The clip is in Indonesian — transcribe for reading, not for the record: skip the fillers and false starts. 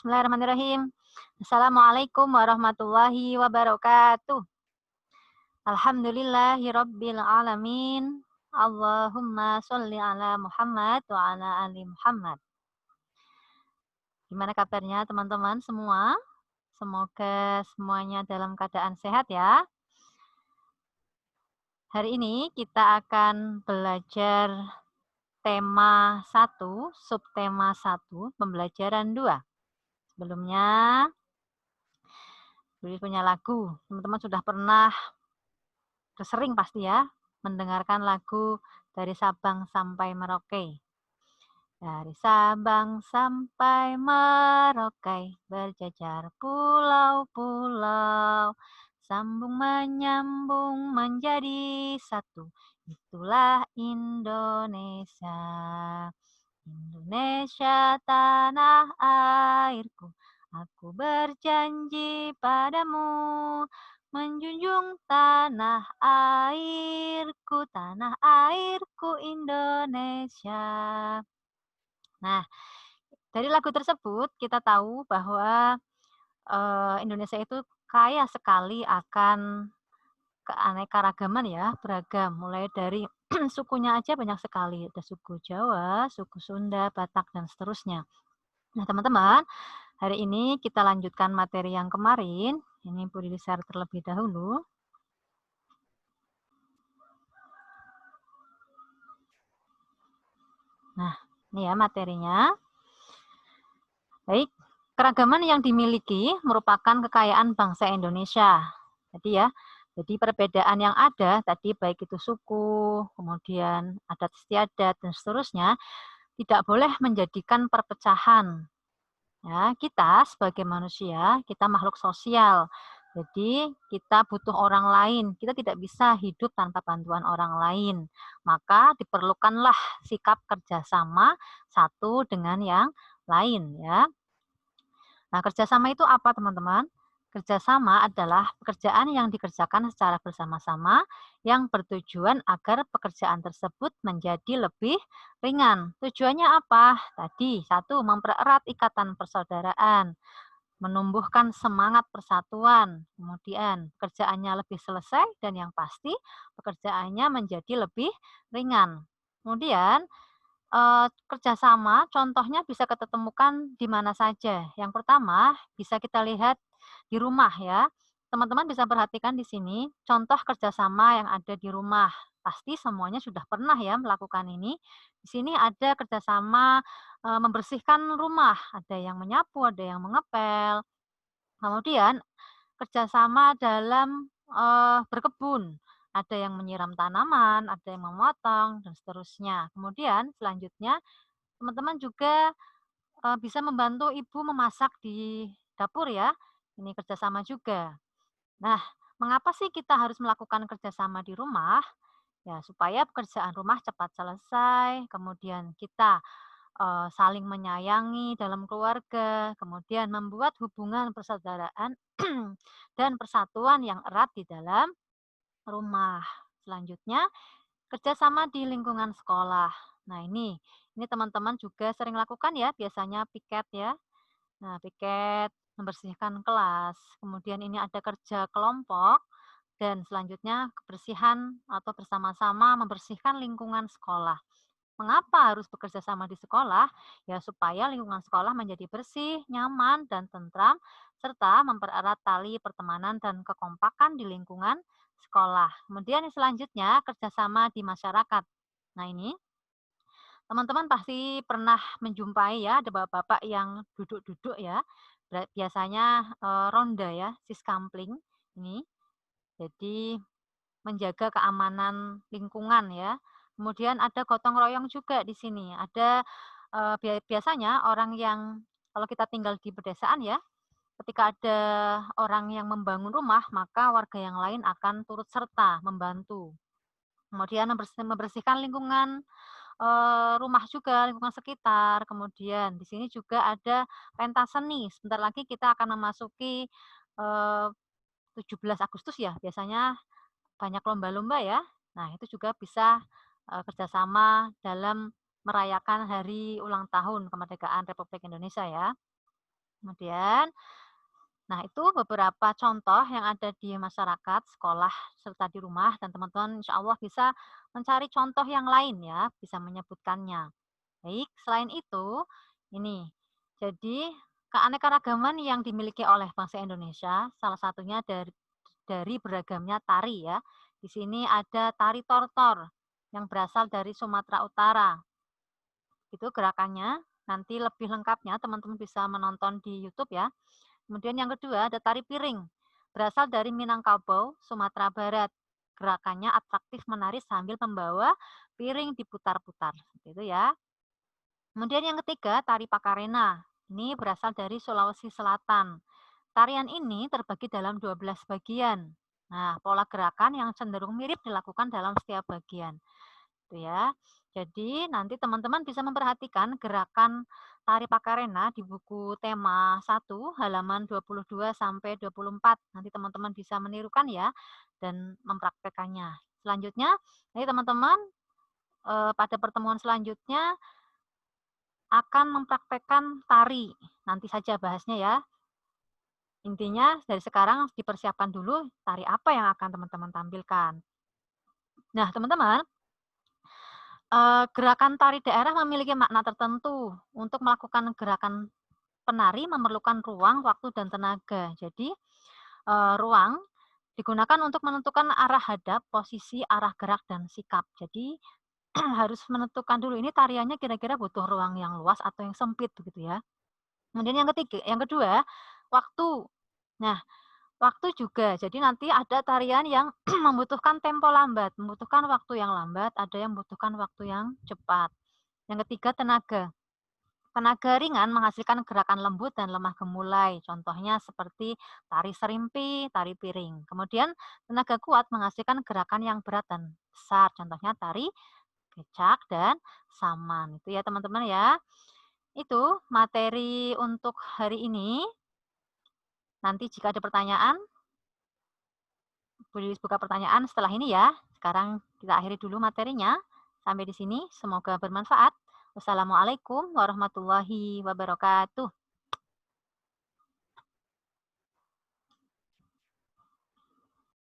Bismillahirrahmanirrahim. Assalamualaikum warahmatullahi wabarakatuh. Alhamdulillahirabbil alamin. Allahumma sholli ala Muhammad wa ala ali Muhammad. Gimana kabarnya teman-teman semua? Semoga semuanya dalam keadaan sehat ya. Hari ini kita akan belajar tema 1, subtema 1, pembelajaran 2. Sebelumnya Dwi punya lagu. Teman-teman sudah pernah sering pasti ya mendengarkan lagu dari Sabang sampai Merauke. Dari Sabang sampai Merauke berjajar pulau-pulau, sambung menyambung menjadi satu. Itulah Indonesia. Indonesia tanah airku, aku berjanji padamu menjunjung tanah airku Indonesia. Nah, dari lagu tersebut kita tahu bahwa Indonesia itu kaya sekali akan keanekaragaman ya, beragam. Mulai dari sukunya aja banyak sekali. Ada suku Jawa, suku Sunda, Batak, dan seterusnya. Nah, teman-teman, hari ini kita lanjutkan materi yang kemarin. Ini boleh di-share terlebih dahulu. Nah, ini ya materinya. Baik, keragaman yang dimiliki merupakan kekayaan bangsa Indonesia. Jadi perbedaan yang ada tadi baik itu suku, kemudian adat istiadat dan seterusnya tidak boleh menjadikan perpecahan. Ya, kita sebagai manusia, kita makhluk sosial. Jadi kita butuh orang lain. Kita tidak bisa hidup tanpa bantuan orang lain. Maka diperlukanlah sikap kerjasama satu dengan yang lain ya. Nah, kerjasama itu apa teman-teman? Kerjasama adalah pekerjaan yang dikerjakan secara bersama-sama yang bertujuan agar pekerjaan tersebut menjadi lebih ringan. Tujuannya apa? Tadi, 1, mempererat ikatan persaudaraan, menumbuhkan semangat persatuan, kemudian pekerjaannya lebih selesai dan yang pasti pekerjaannya menjadi lebih ringan. Kemudian kerjasama contohnya bisa kita temukan di mana saja. Yang pertama, bisa kita lihat di rumah ya. Teman-teman bisa perhatikan di sini contoh kerjasama yang ada di rumah. Pasti semuanya sudah pernah ya melakukan ini. Di sini ada kerjasama membersihkan rumah. Ada yang menyapu, ada yang mengepel. Kemudian kerjasama dalam berkebun. Ada yang menyiram tanaman, ada yang memotong, dan seterusnya. Kemudian selanjutnya teman-teman juga bisa membantu ibu memasak di dapur ya. Ini kerjasama juga. Nah, mengapa sih kita harus melakukan kerjasama di rumah? Ya, supaya pekerjaan rumah cepat selesai, kemudian kita saling menyayangi dalam keluarga, kemudian membuat hubungan persaudaraan dan persatuan yang erat di dalam rumah. Selanjutnya, kerjasama di lingkungan sekolah. Nah, ini teman-teman juga sering lakukan ya, biasanya piket ya. Nah, piket membersihkan kelas. Kemudian ini ada kerja kelompok dan selanjutnya kebersihan atau bersama-sama membersihkan lingkungan sekolah. Mengapa harus bekerja sama di sekolah? Ya, supaya lingkungan sekolah menjadi bersih, nyaman, dan tentram, serta mempererat tali pertemanan dan kekompakan di lingkungan sekolah. Kemudian yang selanjutnya, kerjasama di masyarakat. Nah, ini teman-teman pasti pernah menjumpai ya, ada bapak-bapak yang duduk-duduk ya, biasanya ronda ya, siskampling ini. Jadi menjaga keamanan lingkungan ya. Kemudian ada gotong royong juga di sini. Ada biasanya orang yang kalau kita tinggal di pedesaan ya, ketika ada orang yang membangun rumah, maka warga yang lain akan turut serta membantu. Kemudian membersihkan lingkungan rumah juga, lingkungan sekitar. Kemudian di sini juga ada pentas seni. Sebentar lagi kita akan memasuki 17 Agustus ya, biasanya banyak lomba-lomba ya. Nah, itu juga bisa kerjasama dalam merayakan hari ulang tahun kemerdekaan Republik Indonesia ya. Kemudian, nah itu beberapa contoh yang ada di masyarakat, sekolah, serta di rumah, dan teman-teman insya Allah bisa mencari contoh yang lain ya, bisa menyebutkannya. Baik, selain itu, ini, jadi keanekaragaman yang dimiliki oleh bangsa Indonesia, salah satunya dari beragamnya tari ya. Di sini ada tari tortor yang berasal dari Sumatera Utara. Itu gerakannya, nanti lebih lengkapnya teman-teman bisa menonton di YouTube ya. Kemudian yang kedua ada tari piring, berasal dari Minangkabau, Sumatera Barat. Gerakannya atraktif menari sambil membawa piring diputar-putar. Seperti itu ya. Kemudian yang ketiga, tari Pakarena. Ini berasal dari Sulawesi Selatan. Tarian ini terbagi dalam 12 bagian. Nah, pola gerakan yang cenderung mirip dilakukan dalam setiap bagian. Itu ya. Jadi, nanti teman-teman bisa memperhatikan gerakan tari Pakarena di buku tema 1 halaman 22 sampai 24. Nanti teman-teman bisa menirukan ya dan mempraktekannya. Selanjutnya, nanti teman-teman pada pertemuan selanjutnya akan mempraktekkan tari. Nanti saja bahasnya ya. Intinya dari sekarang dipersiapkan dulu tari apa yang akan teman-teman tampilkan. Nah, teman-teman, gerakan tari daerah memiliki makna tertentu. Untuk melakukan gerakan penari memerlukan ruang, waktu, dan tenaga. Jadi, ruang digunakan untuk menentukan arah hadap, posisi, arah gerak, dan sikap. Jadi, harus menentukan dulu ini tariannya kira-kira butuh ruang yang luas atau yang sempit begitu ya. Kemudian yang kedua, waktu. Nah, waktu juga. Jadi nanti ada tarian yang membutuhkan tempo lambat, membutuhkan waktu yang lambat, ada yang membutuhkan waktu yang cepat. Yang ketiga, tenaga. Tenaga ringan menghasilkan gerakan lembut dan lemah gemulai. Contohnya seperti tari serimpi, tari piring. Kemudian tenaga kuat menghasilkan gerakan yang berat dan besar. Contohnya tari kecak dan saman. Itu ya teman-teman ya. Itu materi untuk hari ini. Nanti jika ada pertanyaan, boleh buka pertanyaan setelah ini ya. Sekarang kita akhiri dulu materinya. Sampai di sini, semoga bermanfaat. Wassalamualaikum warahmatullahi wabarakatuh.